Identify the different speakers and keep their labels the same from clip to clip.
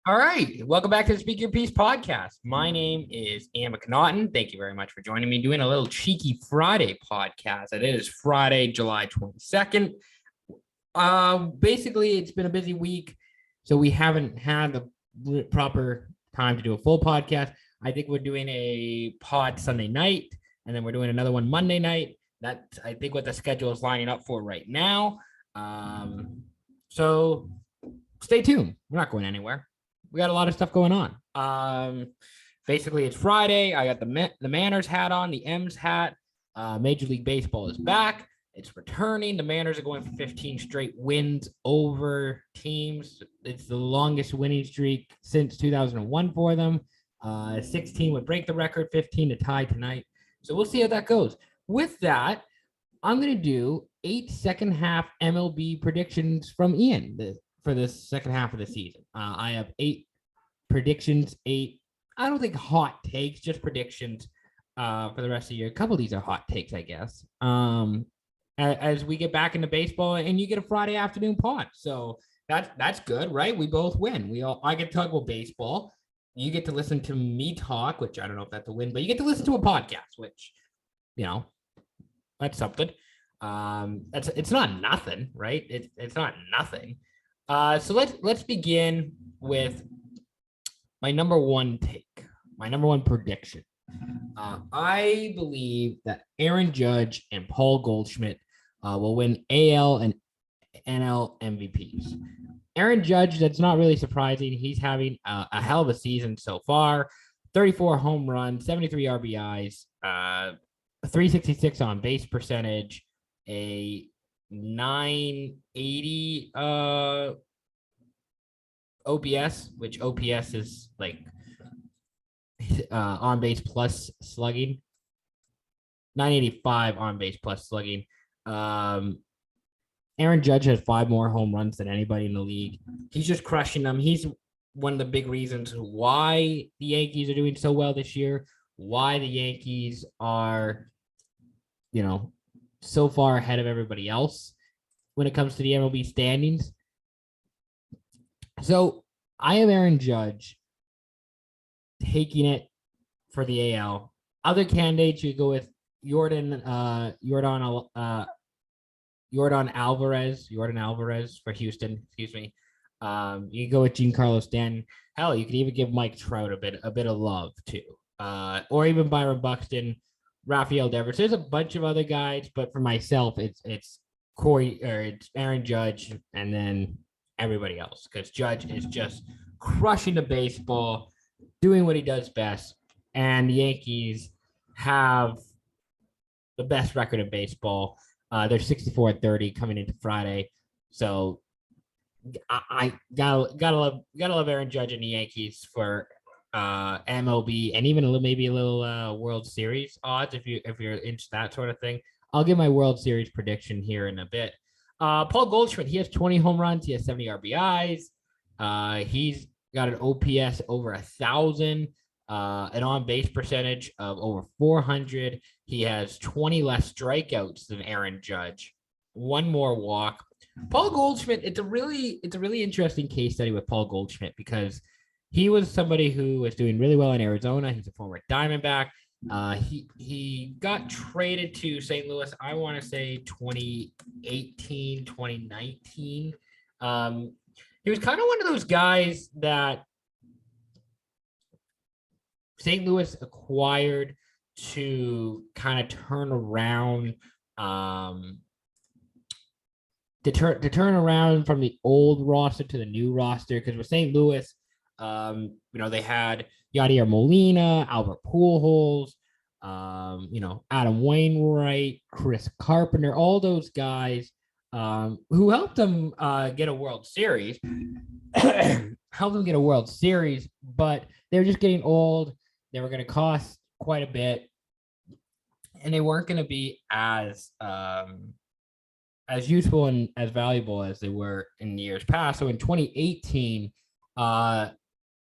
Speaker 1: All right. Welcome back to the Speak Your Piece podcast. My name is Ian McNaughton. Thank you very much for joining me doing a little cheeky Friday podcast. It is Friday, July 22nd. Basically, it's been a busy week, so we haven't had the proper time to do a full podcast. I think we're doing a pod Sunday night, and then we're doing another one Monday night. That's, I think, what the schedule is lining up for right now. So stay tuned. We're not going anywhere. We got a lot of stuff going on. Basically, it's Friday. I got the Manners hat on, the M's hat. Major League Baseball is back. It's returning. The Manners are going for 15 straight wins over teams. It's the longest winning streak since 2001 for them. 16 would break the record, 15 to tie tonight. So we'll see how that goes. With that, I'm going to do 8 second half MLB predictions from Ian for this second half of the season. I have 8 predictions, 8, I don't think hot takes, just predictions for the rest of the year. A couple of these are hot takes, I guess. As we get back into baseball and you get a Friday afternoon pod. So that's good, right? We both win. I get to talk about baseball. You get to listen to me talk, which I don't know if that's a win, but you get to listen to a podcast, which, that's something. It's not nothing, right? It's not nothing. So let's begin with my number one take, my number one prediction. I believe that Aaron Judge and Paul Goldschmidt will win AL and NL MVPs. Aaron Judge, that's not really surprising. He's having a hell of a season so far. 34 home runs, 73 RBIs, 366 on base percentage, a 980 OPS, which OPS is like on base plus slugging. 985 on base plus slugging. Aaron Judge has 5 more home runs than anybody in the league. He's just crushing them. He's one of the big reasons why the Yankees are doing so well this year, why the Yankees are, so far ahead of everybody else when it comes to the MLB standings. So I have Aaron Judge taking it for the AL. Other candidates, you go with Jordan Alvarez for Houston. Excuse me. You go with Giancarlo Stanton. Hell, you could even give Mike Trout a bit of love too. Or even Byron Buxton, Rafael Devers. There's a bunch of other guys, but for myself, it's Aaron Judge, and then everybody else, because Judge is just crushing the baseball, doing what he does best, and the Yankees have the best record in baseball. They're 64-30 coming into Friday, so I gotta love Aaron Judge and the Yankees for MLB and even maybe a little World Series odds if you're into that sort of thing. I'll give my World Series prediction here in a bit. Paul Goldschmidt, he has 20 home runs, he has 70 RBIs. He's got an OPS over 1,000, an on-base percentage of over 400. He has 20 less strikeouts than Aaron Judge, 1 more walk. Paul Goldschmidt, it's a really interesting case study with Paul Goldschmidt because he was somebody who was doing really well in Arizona. He's a former Diamondback. He got traded to St. Louis, I want to say 2018, 2019. He was kind of one of those guys that St. Louis acquired to kind of turn around, to turn around from the old roster to the new roster. Because with St. Louis, they had Yadier Molina, Albert Pujols, Adam Wainwright, Chris Carpenter, all those guys who helped them get a World Series, but they were just getting old. They were going to cost quite a bit, and they weren't going to be as useful and as valuable as they were in years past. So in 2018,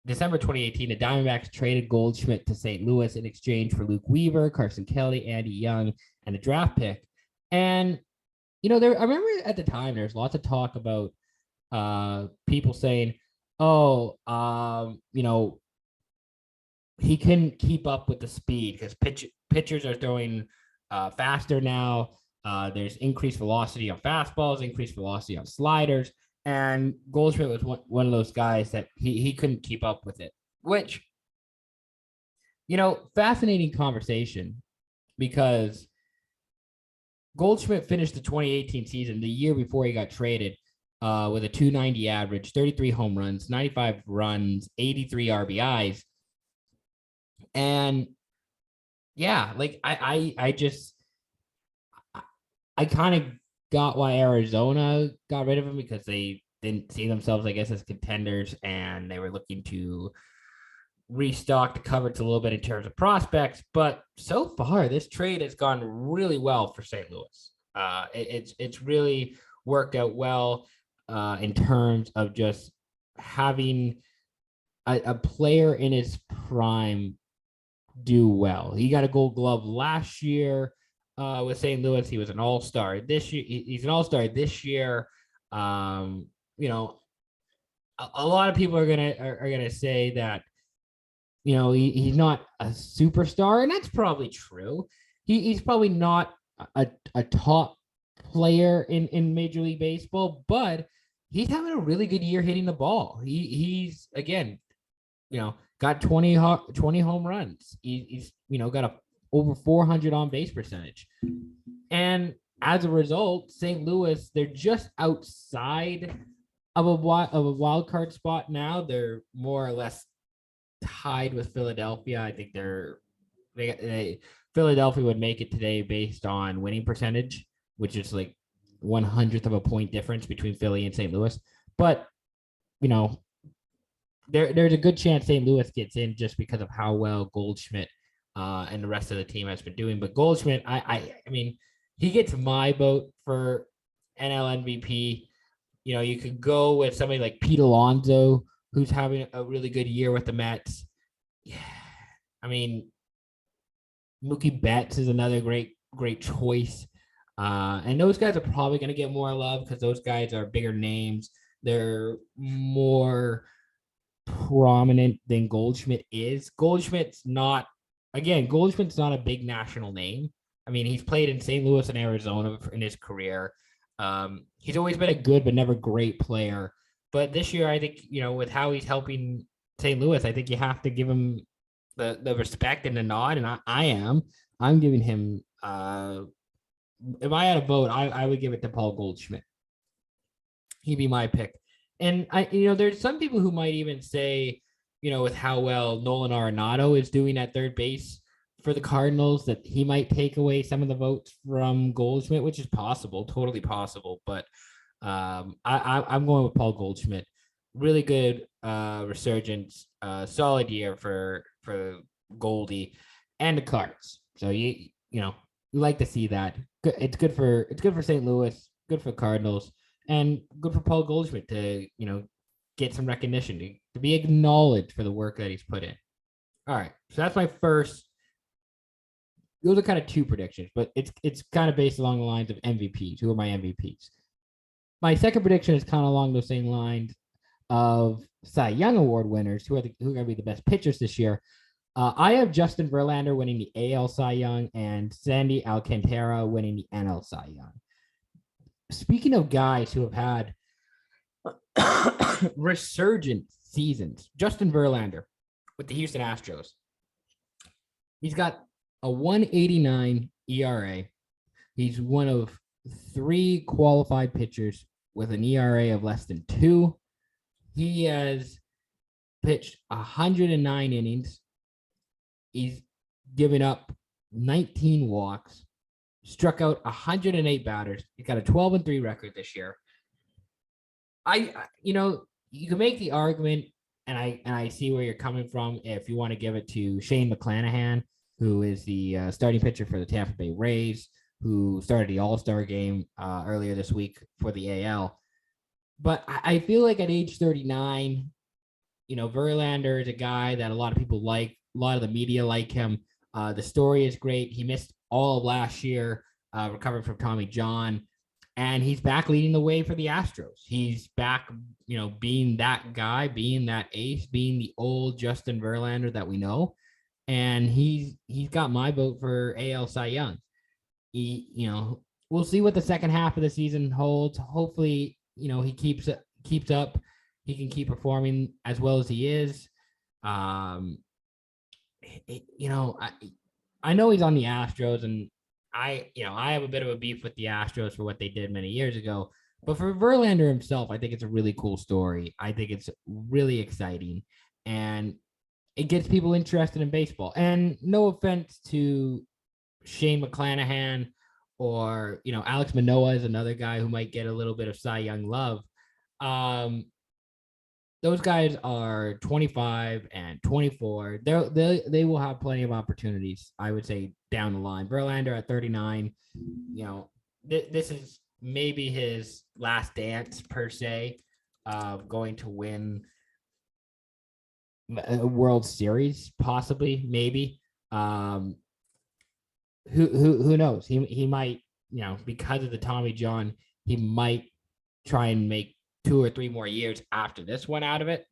Speaker 1: December 2018, the Diamondbacks traded Goldschmidt to St. Louis in exchange for Luke Weaver, Carson Kelly, Andy Young, and a draft pick. And, I remember at the time, there's lots of talk about people saying, he couldn't keep up with the speed because pitchers are throwing faster now. There's increased velocity on fastballs, increased velocity on sliders, and Goldschmidt was one of those guys that he couldn't keep up with it, which, fascinating conversation because Goldschmidt finished the 2018 season, the year before he got traded, with a 290 average, 33 home runs, 95 runs, 83 RBIs. And yeah, like I kind of got why Arizona got rid of him because they didn't see themselves, I guess, as contenders, and they were looking to restock the coverage a little bit in terms of prospects. But so far, this trade has gone really well for St. Louis. It's really worked out well in terms of just having a player in his prime do well. He got a Gold Glove last year with St. Louis. He was an All-Star this year. He's an All-Star this year. You know, a lot of people are gonna say that he's not a superstar, and that's probably true. He's probably not a top player in Major League Baseball, but he's having a really good year hitting the ball. He's again, got 20 home runs. He's got a over 400 on base percentage. And as a result, St. Louis, they're just outside of a wild card spot now. They're more or less tied with Philadelphia. I think Philadelphia would make it today based on winning percentage, which is like 1/100th of a point difference between Philly and St. Louis. But there's a good chance St. Louis gets in just because of how well Goldschmidt and the rest of the team has been doing. But Goldschmidt, I mean, he gets my vote for NL MVP. You could go with somebody like Pete Alonso, who's having a really good year with the Mets. Yeah, I mean, Mookie Betts is another great choice. And those guys are probably going to get more love because those guys are bigger names. They're more prominent than Goldschmidt is. Goldschmidt's not a big national name. I mean, he's played in St. Louis and Arizona in his career. He's always been a good but never great player. But this year, I think, with how he's helping St. Louis, I think you have to give him the respect and the nod. And I'm giving him, if I had a vote, I would give it to Paul Goldschmidt. He'd be my pick. And there's some people who might even say, with how well Nolan Arenado is doing at third base for the Cardinals, that he might take away some of the votes from Goldschmidt, which is possible, totally possible. But I'm going with Paul Goldschmidt. Really good resurgence, solid year for Goldie and the Cards. So you like to see that. It's good for St. Louis, good for Cardinals, and good for Paul Goldschmidt to get some recognition, to be acknowledged for the work that he's put in. All right, so that's my first. Those are kind of two predictions, but it's kind of based along the lines of MVPs. Who are my MVPs? My second prediction is kind of along those same lines of Cy Young Award winners, who are going to be the best pitchers this year. I have Justin Verlander winning the AL Cy Young and Sandy Alcantara winning the NL Cy Young. Speaking of guys who have had resurgent seasons, Justin Verlander with the Houston Astros. He's got a 1.89 ERA. He's one of 3 qualified pitchers with an ERA of less than 2. He has pitched 109 innings. He's given up 19 walks, struck out 108 batters. He's got a 12-3 record this year. You can make the argument, and I see where you're coming from if you want to give it to Shane McClanahan, who is the starting pitcher for the Tampa Bay Rays, who started the All-Star game earlier this week for the AL. But I feel like at age 39, Verlander is a guy that a lot of people like. A lot of the media like him. The story is great. He missed all of last year, recovering from Tommy John. and he's back leading the way for the Astros. He's back, being that guy, being that ace, being the old Justin Verlander that we know. And he's got my vote for AL Cy Young. We'll see what the second half of the season holds. Hopefully, he keeps up. He can keep performing as well as he is. I know he's on the Astros, and I have a bit of a beef with the Astros for what they did many years ago. But for Verlander himself, I think it's a really cool story. I think it's really exciting, and it gets people interested in baseball. And no offense to Shane McClanahan or, Alex Manoah is another guy who might get a little bit of Cy Young love. Those guys are 25 and 24. They will have plenty of opportunities, I would say, down the line. Verlander at 39, this is maybe his last dance per se of going to win a World Series, possibly, maybe. Who knows? He might, because of the Tommy John, he might try and make 2 or 3 more years after this one out of it.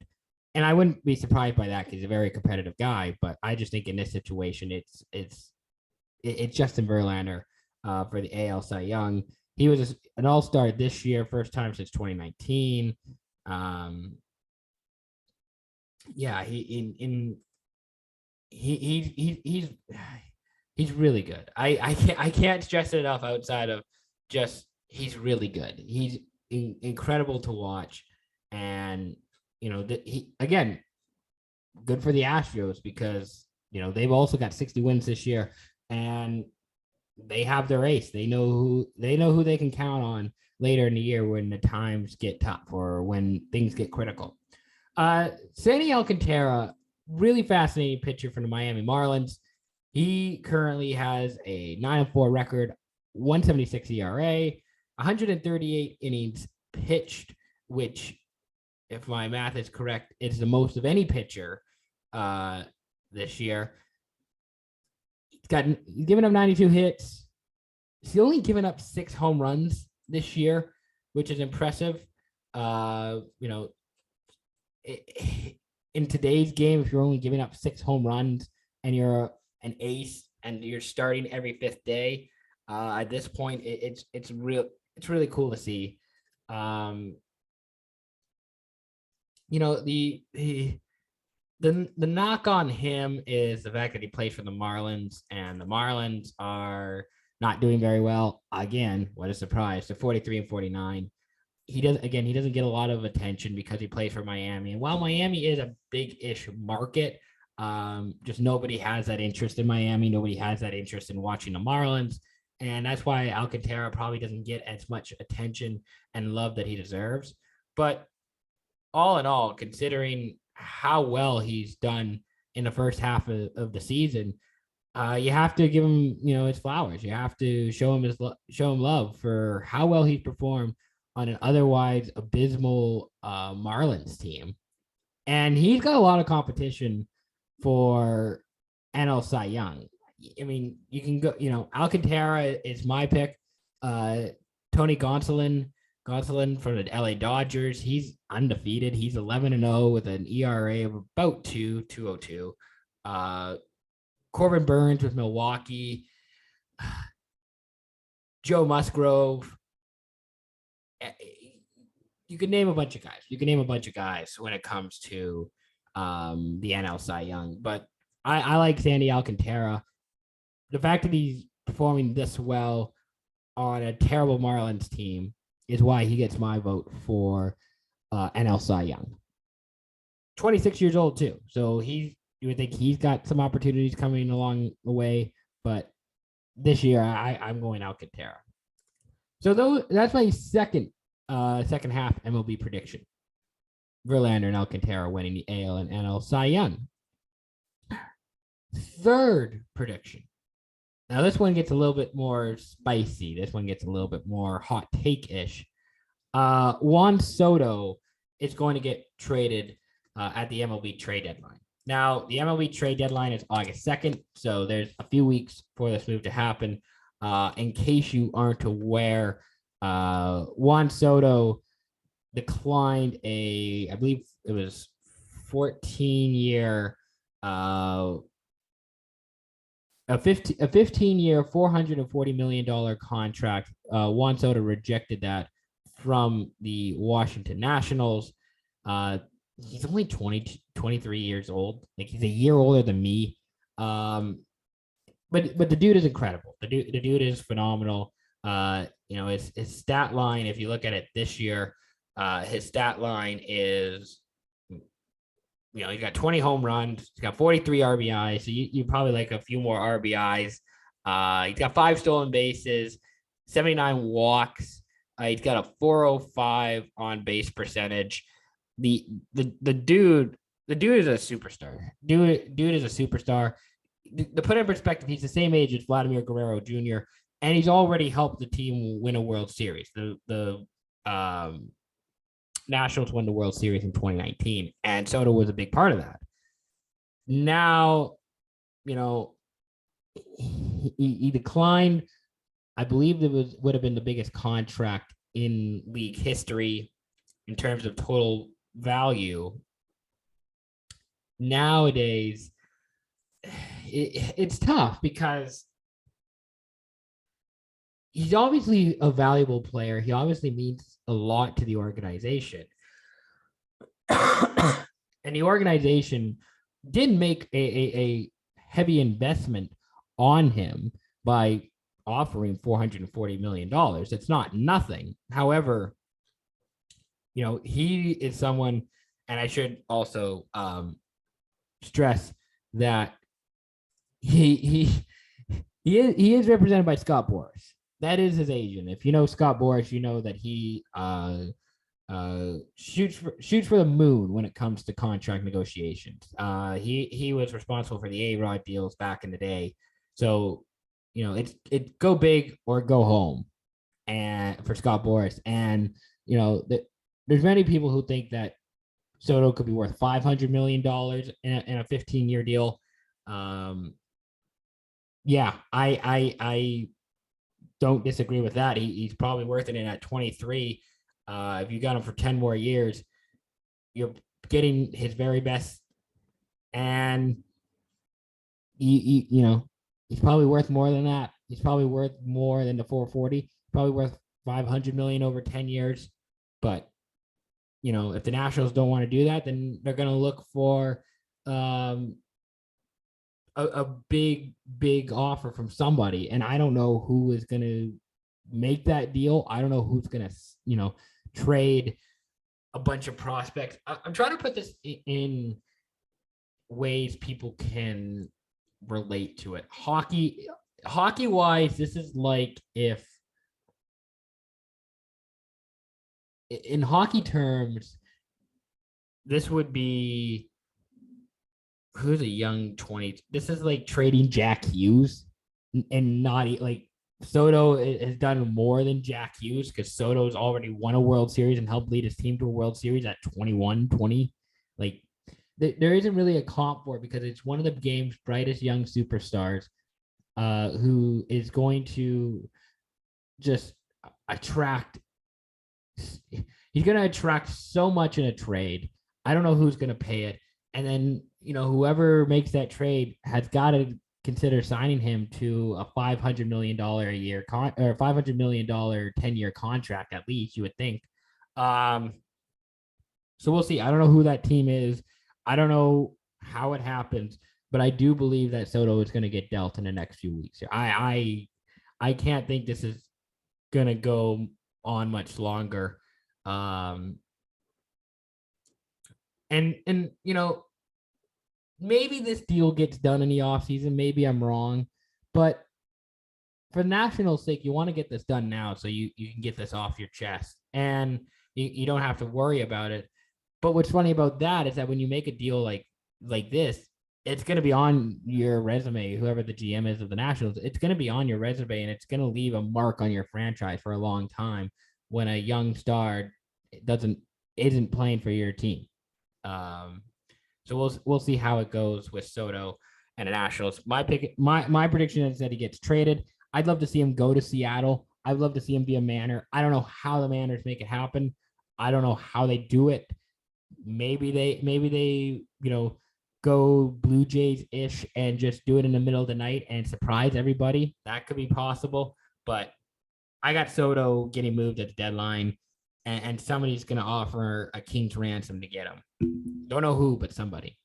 Speaker 1: And I wouldn't be surprised by that because he's a very competitive guy. But I just think in this situation, it's Justin Verlander for the AL Cy Young. He was an all-star this year, first time since 2019. He's really good. I can't stress it enough outside of just he's really good. He's incredible to watch, and he again good for the Astros because they've also got 60 wins this year, and they have their ace. They know who they can count on later in the year when the times get tough or when things get critical. Sandy Alcantara, really fascinating pitcher from the Miami Marlins. He currently has a 9-4 record, 1.76 ERA, 138 innings pitched, which, if my math is correct, is the most of any pitcher this year. He's given up 92 hits. He's only given up 6 home runs this year, which is impressive. In today's game, if you're only giving up 6 home runs and you're an ace and you're starting every 5th day, at this point, it's really cool to see. The knock on him is the fact that he plays for the Marlins, and the Marlins are not doing very well. Again, what a surprise. They're 43 and 49. He doesn't get a lot of attention because he plays for Miami. And while Miami is a big-ish market, just nobody has that interest in Miami. Nobody has that interest in watching the Marlins. And that's why Alcantara probably doesn't get as much attention and love that he deserves. But all in all, considering how well he's done in the first half of the season, you have to give him, his flowers. You have to show him love for how well he performed on an otherwise abysmal Marlins team. And he's got a lot of competition for NL Cy Young. I mean, you can go, Alcantara is my pick. Tony Gonsolin from the LA Dodgers. He's undefeated. He's 11-0 with an ERA of about 2.02. Corbin Burns with Milwaukee. Joe Musgrove. You can name a bunch of guys. When it comes to the NL Cy Young. But I like Sandy Alcantara. The fact that he's performing this well on a terrible Marlins team is why he gets my vote for NL Cy Young. 26 years old too, so you would think he's got some opportunities coming along the way. But this year, I'm going Alcantara. So that's my second half MLB prediction. Verlander and Alcantara winning the AL and NL Cy Young. Third prediction. Now, this one gets a little bit more spicy. This one gets a little bit more hot take-ish. Juan Soto is going to get traded at the MLB trade deadline. Now, the MLB trade deadline is August 2nd, so there's a few weeks for this move to happen. In case you aren't aware, Juan Soto declined I believe it was 14-year, a 15-year, $440 million contract. Juan Soto rejected that from the Washington Nationals. He's only 23 years old. Like, he's a year older than me. But the dude is incredible. The dude is phenomenal. His stat line, if you look at it this year, his stat line is, he's got 20 home runs, he's got 43 RBIs. So you probably like a few more RBIs. He's got 5 stolen bases, 79 walks. He's got a 405 on base percentage. The dude is a superstar. Dude is a superstar. To put it in perspective, he's the same age as Vladimir Guerrero Jr., and he's already helped the team win a World Series. The Nationals won the World Series in 2019, and Soto was a big part of that. Now, he declined. I believe would have been the biggest contract in league history in terms of total value. Nowadays, it's tough because he's obviously a valuable player. He obviously means a lot to the organization. And the organization did make a heavy investment on him by offering $440 million. It's not nothing. However, he is someone, and I should also stress that he is represented by Scott Boras. That is his agent. If you know Scott Boras, you know that he shoots for the moon when it comes to contract negotiations. He was responsible for the A-Rod deals back in the day. So, it's go big or go home, and for Scott Boras. And there's many people who think that Soto could be worth $500 million in a 15-year deal. Yeah, I don't disagree with that. He's probably worth it in at 23. If you got him for 10 more years, you're getting his very best, and he's probably worth more than that. He's probably worth more than the 440. Probably worth $500 million over 10 years. But if the Nationals don't want to do that, then they're going to look for a big offer from somebody. And I don't know who is going to make that deal. I don't know who's going to, trade a bunch of prospects. I'm trying to put this in ways people can relate to it. Hockey wise, this is like if, in hockey terms, this would be, who's a young 20. This is like trading Jack Hughes, and not like Soto has done more than Jack Hughes, because Soto's already won a World Series and helped lead his team to a World Series at 21, 20. Like, there isn't really a comp for it, because it's one of the game's brightest young superstars, who is going to just attract. He's going to attract so much in a trade. I don't know who's going to pay it. And then, whoever makes that trade has got to consider signing him to a $500 million a year or $500 million 10-year contract, at least, you would think. So we'll see. I don't know who that team is. I don't know how it happens, but I do believe that Soto is going to get dealt in the next few weeks. I can't think this is going to go on much longer. And maybe this deal gets done in the offseason. Maybe I'm wrong, but for the Nationals' sake, you want to get this done now so you can get this off your chest, and you don't have to worry about it. But what's funny about that is that when you make a deal like this, it's going to be on your resume. Whoever the GM is of the Nationals, it's going to be on your resume, and it's going to leave a mark on your franchise for a long time when a young star isn't playing for your team. So we'll see how it goes with Soto and the Nationals. My prediction is that he gets traded. I'd love to see him go to Seattle. I'd love to see him be a Manor. I don't know how the Manors make it happen. I don't know how they do it. Maybe they, go Blue Jays-ish and just do it in the middle of the night and surprise everybody. That could be possible. But I got Soto getting moved at the deadline, and somebody's going to offer a king's ransom to get him. Don't know who, but somebody.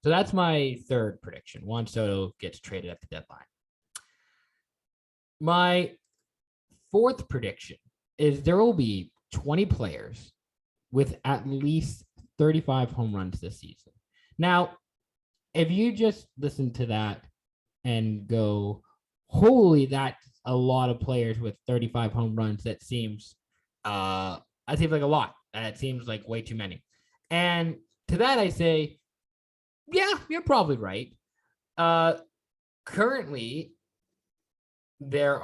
Speaker 1: So that's my third prediction. Juan Soto gets traded at the deadline. My fourth prediction is there will be 20 players with at least 35 home runs this season. Now, if you just listen to that and go, holy, that's a lot of players with 35 home runs, that seems like a lot. That seems like way too many. And to that I say, yeah, you're probably right. Currently, there's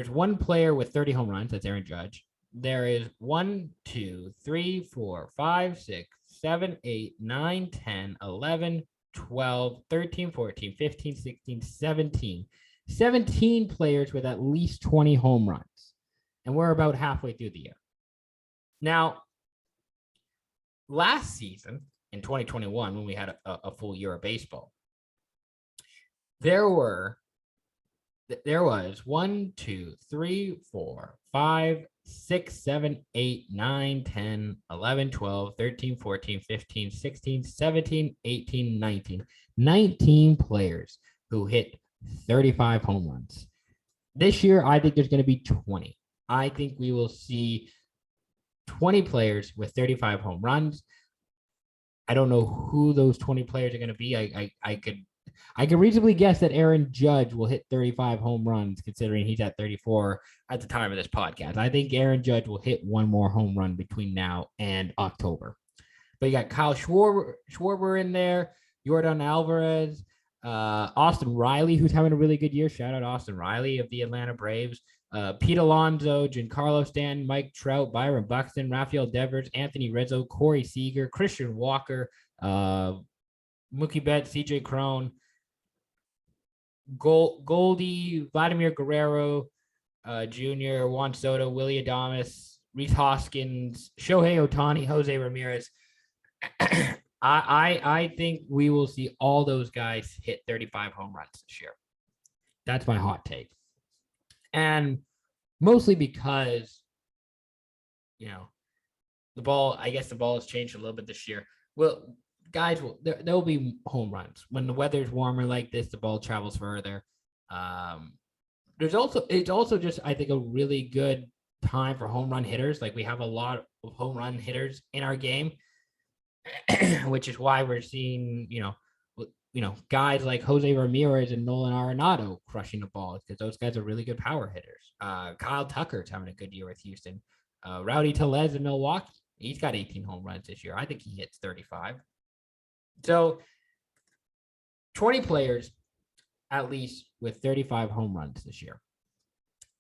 Speaker 1: one player with 30 home runs, that's Aaron Judge. There is 1, 2, 3, 4, 5, 6, 7, 8, 9, 10, 11, 12, 13, 14, 15, 16, 17. 17 players with at least 20 home runs. And we're about halfway through the year. Now, last season, in 2021, when we had a full year of baseball, there was 1, 2, 3, 4, 5, 6, 7, 8, 9, 10, 11, 12, 13, 14, 15, 16, 17, 18, 19. 19 players who hit 35 home runs. This year, I think there's going to be 20. I think we will see 20 players with 35 home runs. I don't know who those 20 players are going to be. I could reasonably guess that Aaron Judge will hit 35 home runs, considering he's at 34 at the time of this podcast. I think Aaron Judge will hit one more home run between now and October. But you got Kyle Schwarber in there, Yordan Alvarez, Austin Riley, who's having a really good year. Shout out Austin Riley of the Atlanta Braves. Pete Alonso, Giancarlo Stanton, Mike Trout, Byron Buxton, Rafael Devers, Anthony Rizzo, Corey Seager, Christian Walker, Mookie Betts, CJ Cron, Goldie, Vladimir Guerrero Jr., Juan Soto, Willie Adames, Rhys Hoskins, Shohei Ohtani, Jose Ramirez. I think we will see all those guys hit 35 home runs this year. That's my hot take. And mostly because, the ball has changed a little bit this year. Well, guys, there'll be home runs. When the weather's warmer like this, the ball travels further. It's also just, I think, a really good time for home run hitters. Like, we have a lot of home run hitters in our game, which is why we're seeing, guys like Jose Ramirez and Nolan Arenado crushing the ball, because those guys are really good power hitters. Kyle Tucker's having a good year with Houston. Rowdy Tellez in Milwaukee, he's got 18 home runs this year. I think he hits 35. So 20 players at least with 35 home runs this year.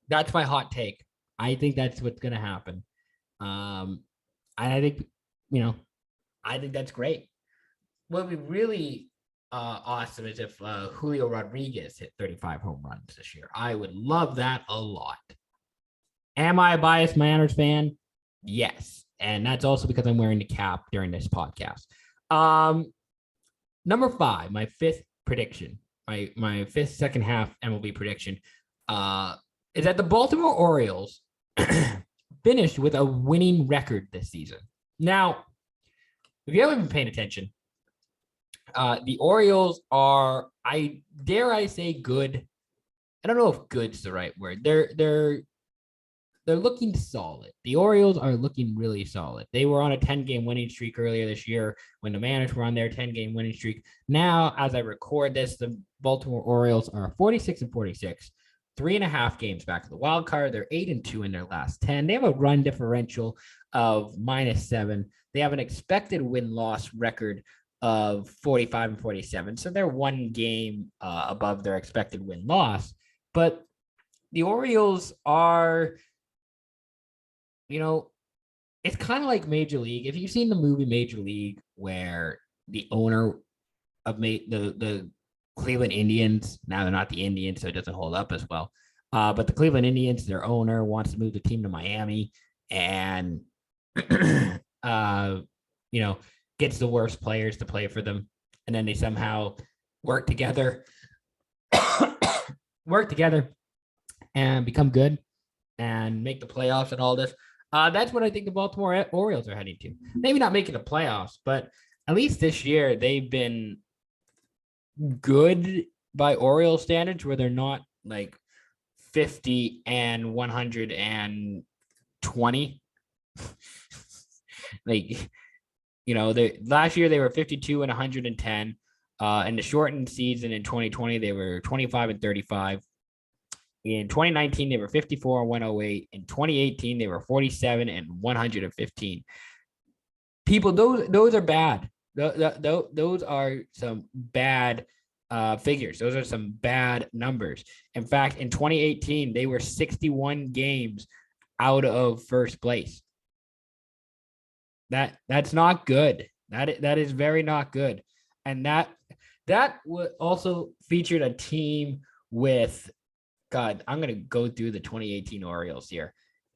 Speaker 1: That's my hot take. I think that's what's going to happen. I think that's great. What would be really awesome is if Julio Rodriguez hit 35 home runs this year. I would love that a lot. Am I a biased Mariners fan? Yes. And that's also because I'm wearing the cap during this podcast. Number 5, my fifth prediction, my fifth second half MLB prediction, is that the Baltimore Orioles finished with a winning record this season. Now, if you haven't been paying attention, the Orioles are, I say, good. I don't know if good's the right word. They're looking solid. The Orioles are looking really solid. They were on a 10-game winning streak earlier this year when the Mariners were on their 10-game winning streak. Now, as I record this, the Baltimore Orioles are 46-46, 3.5 games back of the wild card. They're 8-2 in their last 10. They have a run differential of -7. They have an expected win-loss record of 45-47. So they're one game above their expected win-loss. But the Orioles are, it's kind of like Major League. If you've seen the movie Major League, where the owner of the Cleveland Indians. Now they're not the Indians, so it doesn't hold up as well. But the Cleveland Indians, their owner wants to move the team to Miami, and you know, gets the worst players to play for them, and then they somehow work together, work together, and become good and make the playoffs and all this. That's what I think the Baltimore Orioles are heading to. Maybe not making the playoffs, but at least this year they've been good by Orioles standards, where they're not like 50 and 120. Like, they last year they were 52 and 110. In the shortened season in 2020, they were 25 and 35. In 2019, they were 54 and 108. In 2018, they were 47 and 115. People, those are bad. Those are some bad figures. Those are some bad numbers. In fact, in 2018, they were 61 games out of first place. That's not good. That is very not good. And that also featured a team with, God, I'm going to go through the 2018 Orioles here.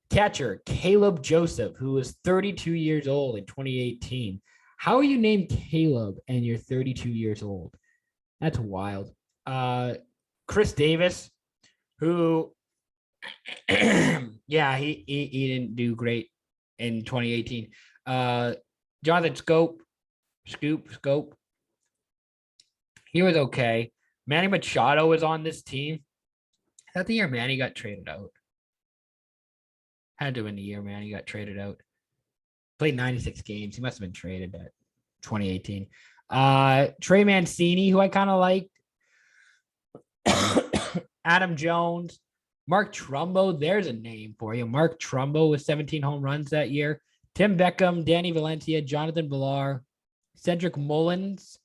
Speaker 1: Catcher Caleb Joseph, who was 32 years old in 2018. How are you named Caleb and you're 32 years old? That's wild. Chris Davis, who, yeah, he didn't do great in 2018. Jonathan Scope. He was okay. Manny Machado was on this team. Is that the year Manny got traded out? Had to have been the year Manny got traded out. Played 96 games. He must have been traded at 2018. Trey Mancini, who I kind of liked. Adam Jones. Mark Trumbo, there's a name for you. Mark Trumbo with 17 home runs that year. Tim Beckham, Danny Valencia, Jonathan Villar, Cedric Mullins,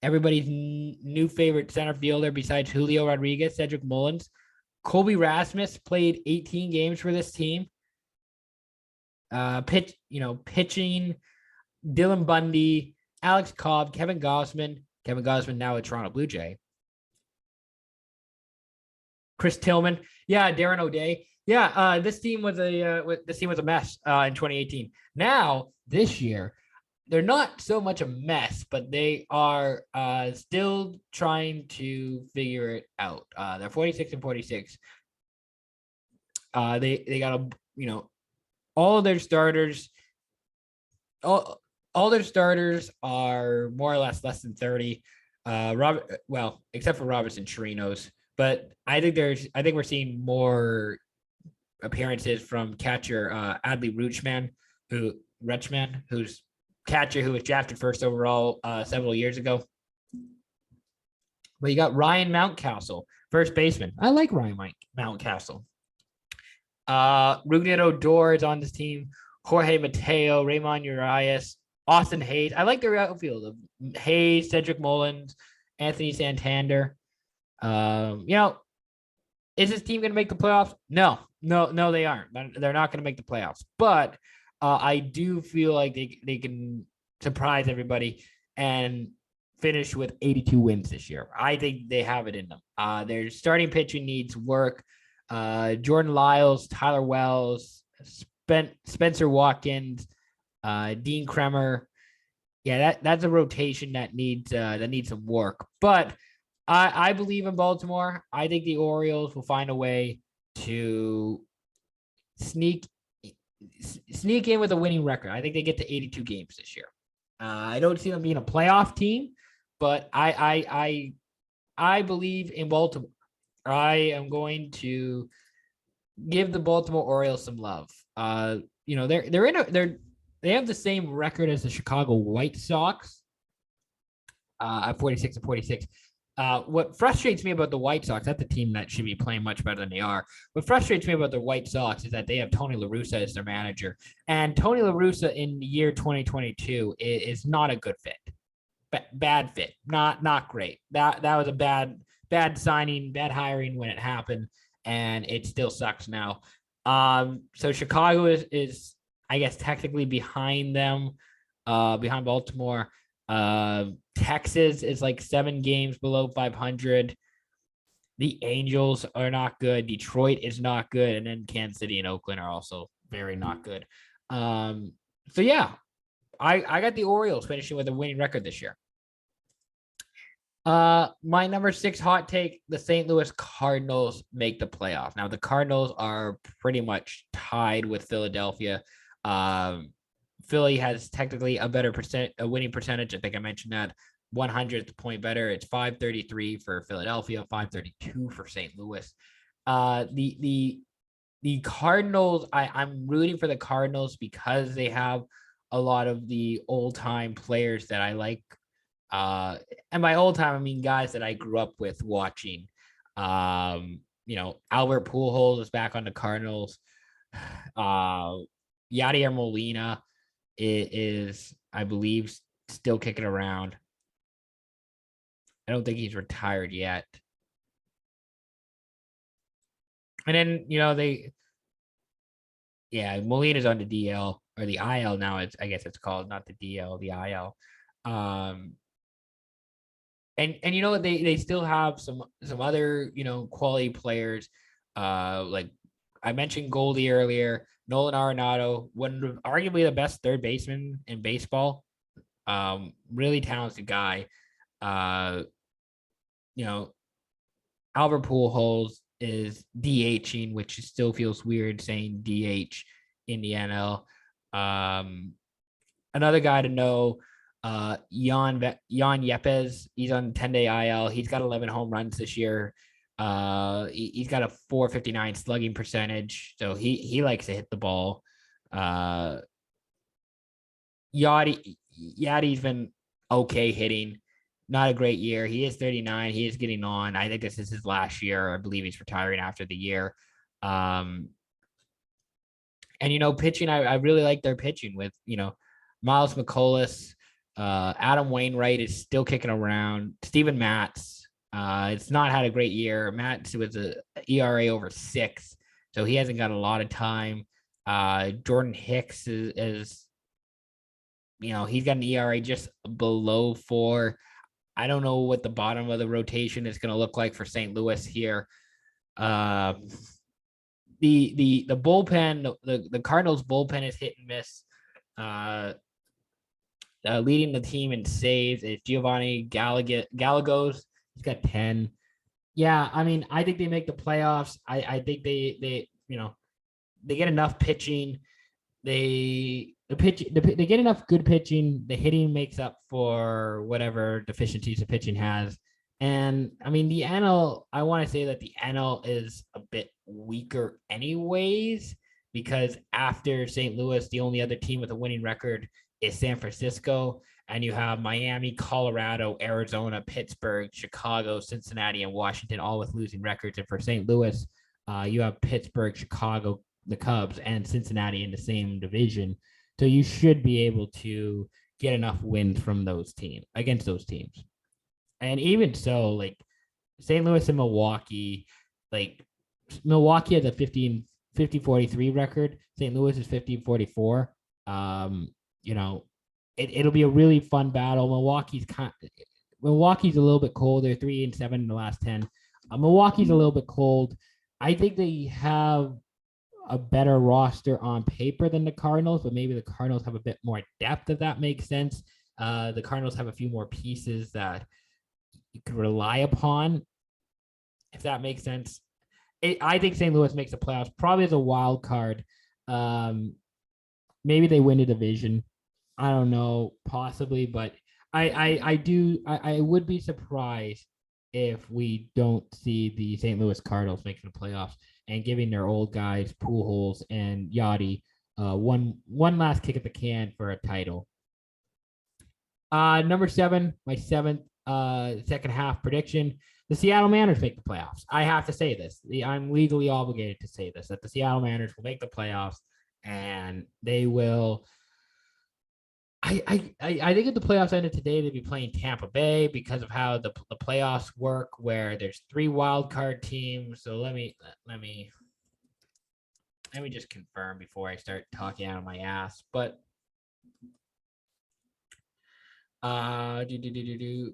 Speaker 1: everybody's new favorite center fielder besides Julio Rodriguez, Cedric Mullins. Colby Rasmus played 18 games for this team. Pitching, Dylan Bundy, Alex Cobb, Kevin Gossman now a Toronto Blue Jay. Chris Tillman, yeah, Darren O'Day. Yeah, this team was a mess in 2018. Now, this year, they're not so much a mess, but they are still trying to figure it out. They're 46 and 46. They got all of their starters. All their starters are more or less than 30. Except for Robertson Chirinos, but I think we're seeing more appearances from catcher Adley Rutschman, who's catcher who was drafted first overall several years ago. But you got Ryan Mountcastle, first baseman. I like Ryan Mountcastle. Rougned Odor is on this team. Jorge Mateo, Raymond Urias, Austin Hayes. I like their outfield of Hayes, Cedric Mullins, Anthony Santander. Is this team going to make the playoffs? No, they aren't. They're not going to make the playoffs. But I do feel like they can surprise everybody and finish with 82 wins this year. I think they have it in them. Their starting pitching needs work. Jordan Lyles, Tyler Wells, Spencer Watkins, Dean Kremer. Yeah, that's a rotation that needs some work. But I believe in Baltimore. I think the Orioles will find a way to sneak in with a winning record. I think they get to 82 games this year. I don't see them being a playoff team, but I believe in Baltimore. I am going to give the Baltimore Orioles some love. They have the same record as the Chicago White Sox at 46 and 46. What frustrates me about the White Sox, that's a team that should be playing much better than they are. What frustrates me about the White Sox is that they have Tony La Russa as their manager. And Tony La Russa in the year 2022 is not a good fit. Bad fit. Not great. That was a bad signing, bad hiring when it happened, and it still sucks now. So Chicago is I guess technically behind them, behind Baltimore. Texas is like 7 games below 500. The Angels are not good. Detroit is not good. And then Kansas City and Oakland are also very not good. So yeah, I got the Orioles finishing with a winning record this year. My number 6 hot take: the St. Louis Cardinals make the playoffs. Now the Cardinals are pretty much tied with Philadelphia. Philly has technically a better winning percentage. I think I mentioned that. 100th point better. It's 533 for Philadelphia, 532 for St. Louis. The Cardinals, I'm rooting for the Cardinals because they have a lot of the old time players that I like. And by old time, I mean guys that I grew up with watching. Albert Pujols is back on the Cardinals. Yadier Molina is, I believe, still kicking around. I don't think he's retired yet. And then, Molina's on the DL or the IL now. I guess it's called, not the DL, the IL. And they still have some other quality players. Like I mentioned Goldie earlier, Nolan Arenado, arguably the best third baseman in baseball. Really talented guy. Albert Pujols is DHing, which still feels weird saying DH in the NL. Another guy to know, Jan Yepes. He's on 10-day IL. He's got 11 home runs this year. He's got a 459 slugging percentage, so he likes to hit the ball. Yadi's been okay hitting. Not a great year. He is 39. He is getting on. I think this is his last year. I believe he's retiring after the year. And pitching, I really like their pitching with, Miles McCullough. Adam Wainwright is still kicking around. Steven Matz. It's not had a great year. Matz was a ERA over 6, so he hasn't got a lot of time. Jordan Hicks is he's got an ERA just below 4. I don't know what the bottom of the rotation is going to look like for St. Louis here. The bullpen, the Cardinals bullpen is hit and miss. Leading the team in saves is Giovanni Gallegos. He's got 10. Yeah, I mean, I think they make the playoffs. I think they get enough pitching. They get enough good pitching. The hitting makes up for whatever deficiencies the pitching has. And I mean, the NL, I want to say that the NL is a bit weaker anyways, because after St. Louis, the only other team with a winning record is San Francisco. And you have Miami, Colorado, Arizona, Pittsburgh, Chicago, Cincinnati, and Washington, all with losing records. And for St. Louis, you have Pittsburgh, Chicago, the Cubs, and Cincinnati in the same division. So you should be able to get enough wins from those teams against those teams. And even so, like St. Louis and Milwaukee, like Milwaukee has a 50-43 record. St. Louis is 50-44. It'll be a really fun battle. Milwaukee's a little bit cold. They're 3-7 in the last 10. Milwaukee's a little bit cold. I think they have a better roster on paper than the Cardinals, but maybe the Cardinals have a bit more depth, if that makes sense. The Cardinals have a few more pieces that you could rely upon, if that makes sense. I think St. Louis makes the playoffs, probably as a wild card. Maybe they win a division. I don't know, possibly, but I would be surprised if we don't see the St. Louis Cardinals making the playoffs and giving their old guys, Pujols and Yachty, one last kick at the can for a title. Number 7, my 7th second half prediction: the Seattle Mariners make the playoffs. I have to say this. I'm legally obligated to say this, that the Seattle Mariners will make the playoffs, and they will. I think if the playoffs ended today, they'd be playing Tampa Bay because of how the playoffs work, where there's 3 wild card teams. So let me just confirm before I start talking out of my ass. But Do, do, do, do, do.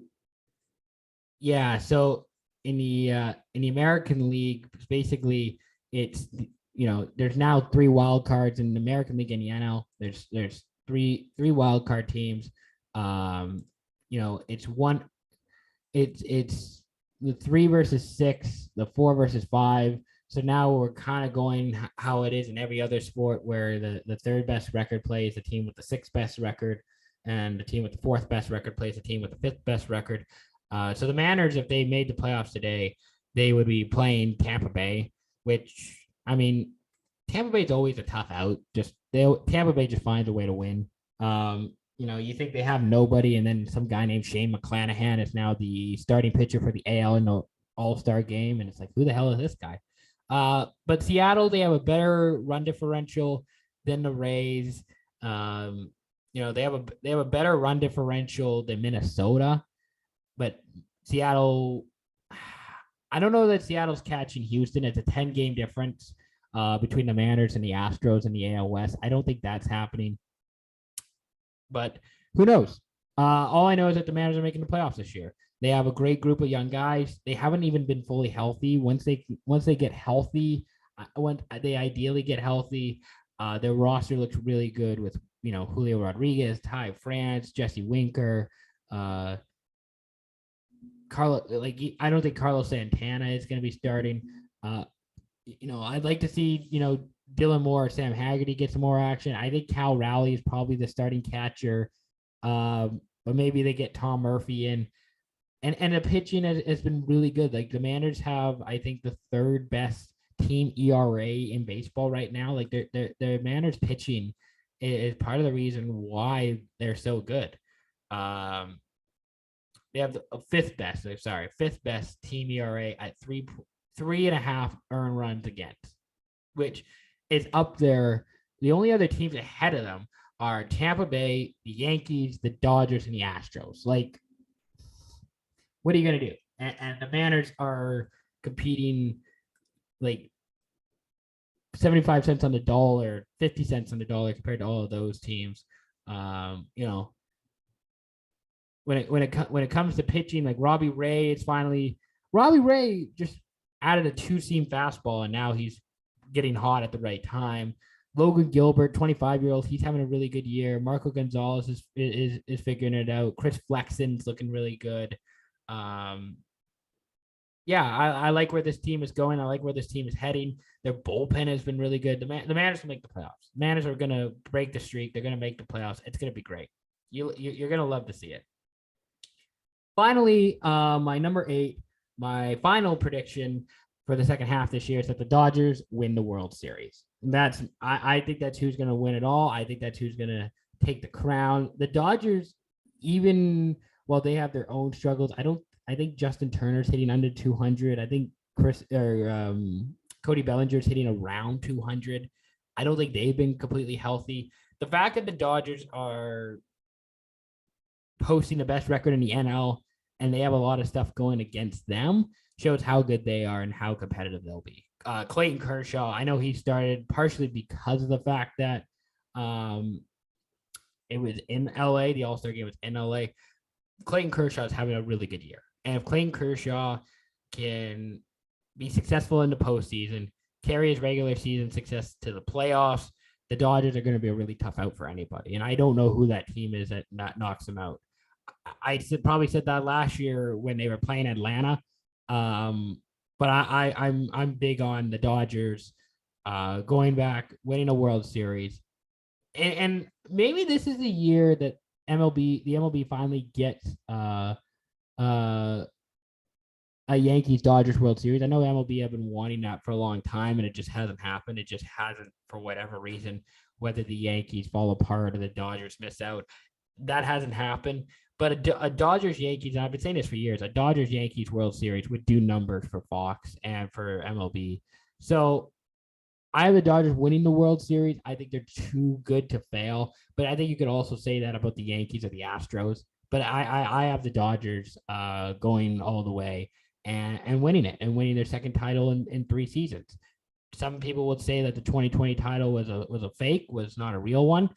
Speaker 1: Yeah, so in the American League, basically it's there's now 3 wild cards in the American League and the NL. There's three wild card teams. Um, it's the 3 versus 6, the 4 versus 5. So now we're kind of going how it is in every other sport, where the third best record plays the team with the sixth best record, and the team with the fourth best record plays the team with the fifth best record. So the Mariners, if they made the playoffs today, they would be playing Tampa Bay, which, I mean, Tampa Bay is always a tough out. Tampa Bay just finds a way to win. You think they have nobody, and then some guy named Shane McClanahan is now the starting pitcher for the AL in the All-Star game, and it's like, who the hell is this guy? But Seattle, they have a better run differential than the Rays. They have a better run differential than Minnesota, but Seattle, I don't know that Seattle's catching Houston. It's a 10-game difference between the Mariners and the Astros in the AL West. I don't think that's happening, but who knows? All I know is that the Mariners are making the playoffs this year. They have a great group of young guys. They haven't even been fully healthy. Once they get healthy, when they ideally get healthy, their roster looks really good with Julio Rodriguez, Ty France, Jesse Winker, Carlos. I don't think Carlos Santana is going to be starting. I'd like to see Dylan Moore or Sam Haggerty get some more action. I think Cal Raleigh is probably the starting catcher, but maybe they get Tom Murphy in. And the pitching has been really good. Like, the Mariners have, I think, the third best team ERA in baseball right now. Like, their Mariners pitching is part of the reason why they're so good. They have the fifth best team ERA at 3.5 earned runs against, which is up there. The only other teams ahead of them are Tampa Bay, the Yankees, the Dodgers, and the Astros. Like, what are you going to do? And the Mariners are competing like 75 cents on the dollar, 50 cents on the dollar compared to all of those teams. When it comes to pitching, like Robbie Ray just added a 2-seam fastball, and now he's getting hot at the right time. Logan Gilbert, 25-year-old, he's having a really good year. Marco Gonzalez is figuring it out. Chris Flexen's looking really good. I like where this team is going. I like where this team is heading. Their bullpen has been really good. The Mariners will make the playoffs. The Mariners are going to break the streak. They're going to make the playoffs. It's going to be great. You're going to love to see it. Finally, my number 8, my final prediction for the second half this year is that the Dodgers win the World Series. I think that's who's going to win it all. I think that's who's going to take the crown. The Dodgers, even while they have their own struggles, I think Justin Turner's hitting under 200. I think Cody Bellinger's hitting around 200. I don't think they've been completely healthy. The fact that the Dodgers are posting the best record in the NL and they have a lot of stuff going against them shows how good they are and how competitive they'll be. Clayton Kershaw, I know he started partially because of the fact that it was in LA. The All-Star game was in LA. Clayton Kershaw is having a really good year. And if Clayton Kershaw can be successful in the postseason, carry his regular season success to the playoffs, the Dodgers are going to be a really tough out for anybody. And I don't know who that team is that knocks them out. I probably said that last year when they were playing Atlanta. But I'm big on the Dodgers going back, winning a World Series. And maybe this is the year that the MLB finally gets a Yankees Dodgers World Series. I know MLB have been wanting that for a long time, and it just hasn't happened. It just hasn't, for whatever reason, whether the Yankees fall apart or the Dodgers miss out. That hasn't happened. But a Dodgers Yankees, and I've been saying this for years, a Dodgers Yankees World Series would do numbers for Fox and for MLB. So I have the Dodgers winning the World Series. I think they're too good to fail. But I think you could also say that about the Yankees or the Astros. But I have the Dodgers going all the way and winning it and winning their second title in 3 seasons. Some people would say that the 2020 title was a fake, was not a real one.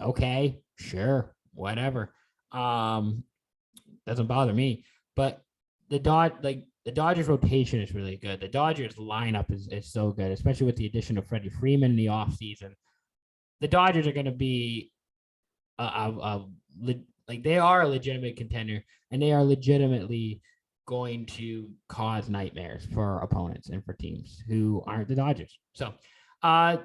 Speaker 1: Okay, sure, whatever. Doesn't bother me. But the Dodgers rotation is really good. The Dodgers lineup is so good, especially with the addition of Freddie Freeman in the offseason. The Dodgers are going to be they are a legitimate contender, and they are legitimately going to cause nightmares for opponents and for teams who aren't the Dodgers. So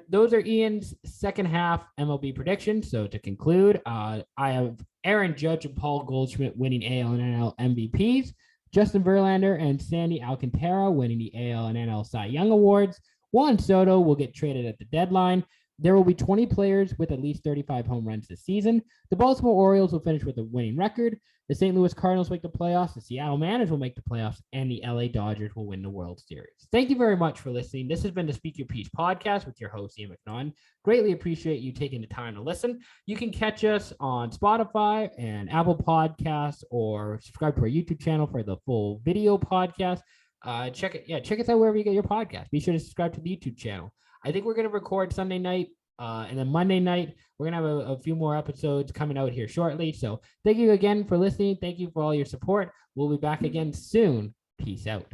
Speaker 1: those are Ian's second half MLB predictions. So to conclude, I have Aaron Judge and Paul Goldschmidt winning AL and NL MVPs, Justin Verlander and Sandy Alcantara winning the AL and NL Cy Young Awards. Juan Soto will get traded at the deadline. There will be 20 players with at least 35 home runs this season. The Baltimore Orioles will finish with a winning record. The St. Louis Cardinals make the playoffs. The Seattle Mariners will make the playoffs. And the LA Dodgers will win the World Series. Thank you very much for listening. This has been the Speak Your Piece podcast with your host, Ian McNaughton. Greatly appreciate you taking the time to listen. You can catch us on Spotify and Apple Podcasts, or subscribe to our YouTube channel for the full video podcast. Check us out wherever you get your podcast. Be sure to subscribe to the YouTube channel. I think we're going to record Sunday night, and then Monday night, we're going to have a few more episodes coming out here shortly. So thank you again for listening. Thank you for all your support. We'll be back again soon. Peace out.